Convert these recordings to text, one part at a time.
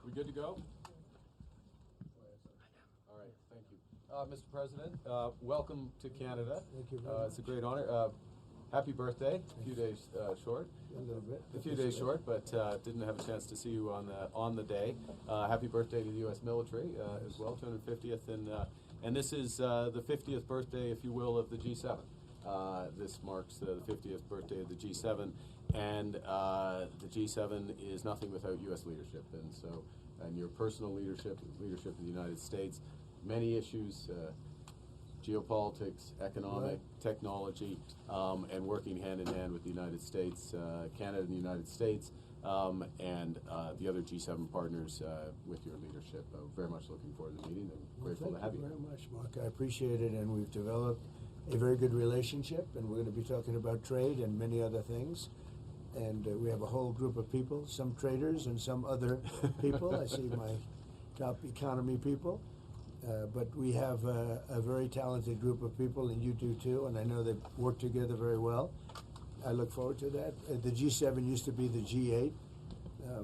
We good to go? All right, thank you. Mr. President, welcome to Canada. Thank you very much. It's a great honor. Happy birthday. A few days short. A little bit. A few days short, but didn't have a chance to see you on the day. Happy birthday to the U.S. military as well, 250th, and this is the 50th birthday, if you will, of the G7. This marks the 50th birthday of the G7, and the G7 is nothing without U.S. leadership, and your personal leadership of the United States, many issues. Geopolitics, economic, technology, and working hand in hand with the United States, Canada and the United States, and the other G7 partners with your leadership. Very much looking forward to the meeting and grateful to have you. Thank you very much, Mark. I appreciate it, and we've developed a very good relationship, and we're going to be talking about trade and many other things. And we have a whole group of people, some traders and some other people. I see my top economy people. But we have a very talented group of people, and you do too, and I know they work together very well. I look forward to that. The G7 used to be the G8.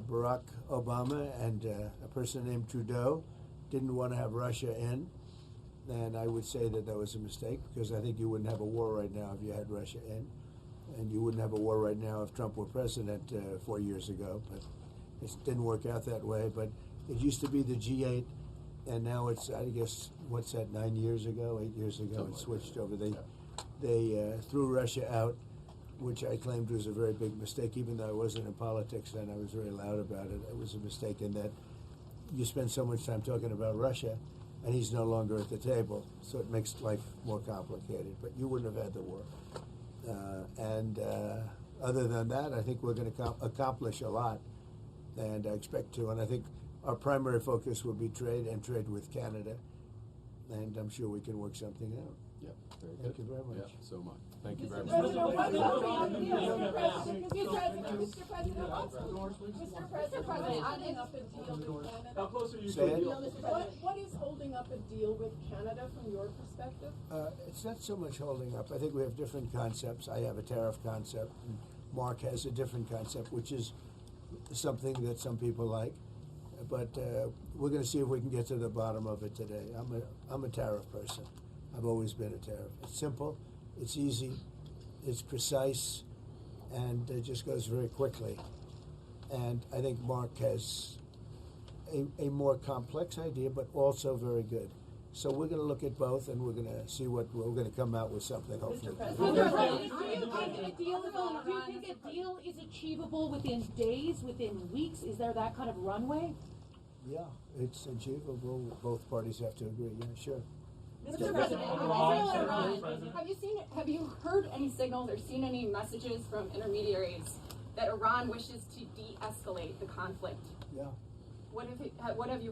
Barack Obama and a person named Trudeau didn't want to have Russia in, and I would say that was a mistake, because I think you wouldn't have a war right now if you had Russia in, and you wouldn't have a war right now if Trump were president 4 years ago, but it didn't work out that way. But it used to be the G8. And now it's, I guess, what's that, 8 years ago, it switched over. They threw Russia out, which I claimed was a very big mistake, even though I wasn't in politics then. I was very loud about it. It was a mistake in that you spend so much time talking about Russia, and he's no longer at the table, so it makes life more complicated. But you wouldn't have had the war. Other than that, I think we're going to accomplish a lot, and I expect to. And I think our primary focus will be trade and trade with Canada, and I'm sure we can work something out. Yeah, very good. Thank you very much. Yeah, so much. Thank you very much. Mr. President, holding up a deal with Canada. How close are you to a deal? What is holding up a deal with Canada from your perspective? It's not so much holding up. I think we have different concepts. I have a tariff concept, and Mark has a different concept, which is something that some people like. But we're going to see if we can get to the bottom of it today. I'm a tariff person. I've always been a tariff. It's simple, it's easy, it's precise, and it just goes very quickly. And I think Mark has a more complex idea, but also very good. So we're going to look at both, and we're going to see what we're going to come out with something. Hopefully. Do you think a deal is achievable within days, within weeks? Is there that kind of runway? Yeah, it's achievable. Both parties have to agree. Yeah, sure. Mr. President, have you heard any signals or seen any messages from intermediaries that Iran wishes to de-escalate the conflict? Yeah. What have you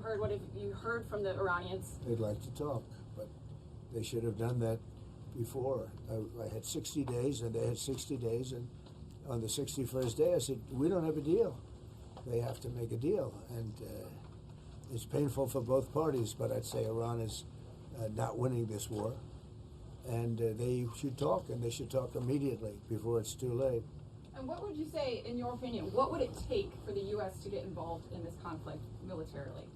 heard? What have you heard from the Iranians? They'd like to talk, but they should have done that before. I had 60 days, and they had 60 days, and on the 61st day, I said, we don't have a deal. They have to make a deal, and it's painful for both parties, but I'd say Iran is not winning this war, and they should talk, and they should talk immediately before it's too late. And what would you say, in your opinion, what would it take for the U.S. to get involved in this conflict militarily?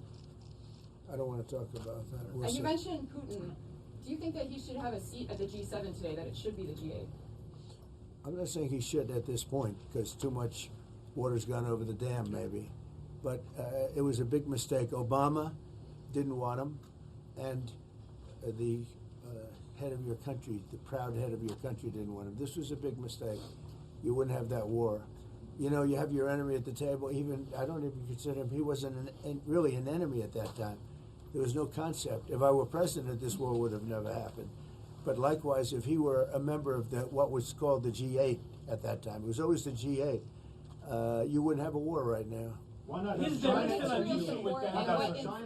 I don't want to talk about that. And you mentioned Putin. Do you think that he should have a seat at the G7 today, that it should be the G8? I'm not saying he should at this point, because too much water's gone over the dam, maybe. But it was a big mistake. Obama didn't want him, and the head of your country, the proud head of your country, didn't want him. This was a big mistake. You wouldn't have that war. You know, you have your enemy at the table. Even, I don't even consider him, he wasn't really an enemy at that time. There was no concept. If I were president, this war would have never happened. But likewise, if he were a member of what was called the G8 at that time, it was always the G8, you wouldn't have a war right now. Why not What have China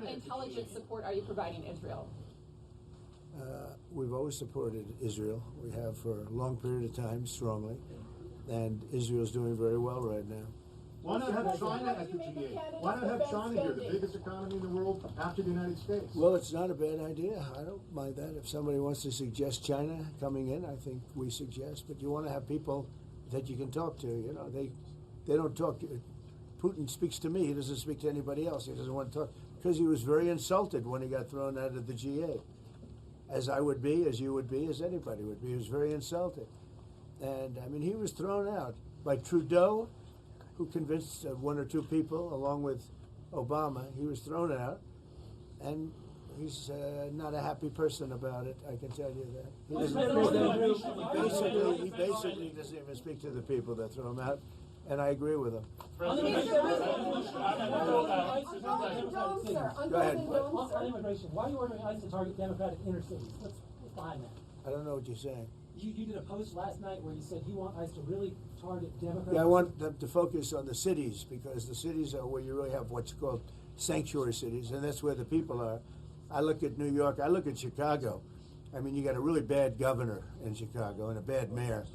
intelligence support are you providing Israel? We've always supported Israel. We have for a long period of time, strongly. And Israel's doing very well right now. Why not have China at the G8? Why not have China here, the biggest economy in the world after the United States? Well, it's not a bad idea. I don't mind that. If somebody wants to suggest China coming in, I think we suggest. But you want to have people that you can talk to. You know, They don't talk. Putin speaks to me. He doesn't speak to anybody else. He doesn't want to talk because he was very insulted when he got thrown out of the G8, as I would be, as you would be, as anybody would be. He was very insulted, and I mean, he was thrown out by Trudeau, who convinced one or two people, along with Obama. He was thrown out, and he's not a happy person about it. I can tell you that. He basically doesn't even speak to the people that throw him out, and I agree with him. Go ahead. On immigration, why are you ordering ICE to target Democratic inner cities? What's behind that? I don't know what you're saying. You did a post last night where you said you want ICE to really target Democratic. Yeah, I want them to focus on the cities, because the cities are where you really have what's called sanctuary cities, and that's where the people are. I look at New York, I look at Chicago. I mean, you got a really bad governor in Chicago and a bad mayor,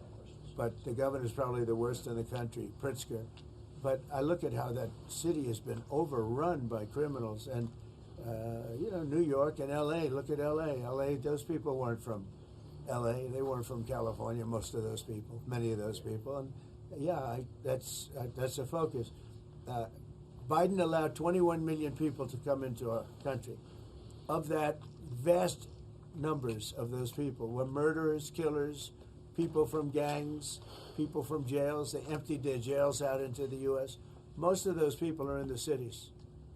but the governor's probably the worst in the country, Pritzker. But I look at how that city has been overrun by criminals, and New York and L.A. Look at L.A. L.A. Those people weren't from L.A. They weren't from California. Most of those people, many of those people, and that's a focus. Biden allowed 21 million people to come into our country. Of that, vast numbers of those people were murderers, killers, people from gangs, people from jails. They emptied their jails out into the U.S. Most of those people are in the cities,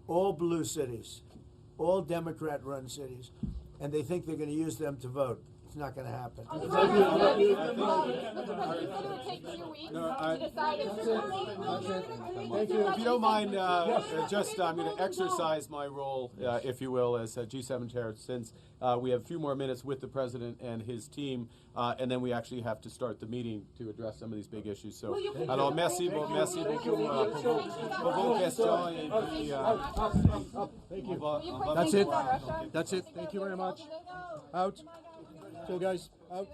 all blue cities, all Democrat-run cities, and they think they're going to use them to vote. It's not going to happen. Mr. President, you said it would take 2 weeks to decide if Thank you. If you don't mind, I'm going to exercise my role, if you will, as G7 chair, since we have a few more minutes with the president and his team, and then we actually have to start the meeting to address some of these big issues. So, alors merci beaucoup pour vos questions. Thank you. That's it. That's it. Thank you very much. Out. So guys, out.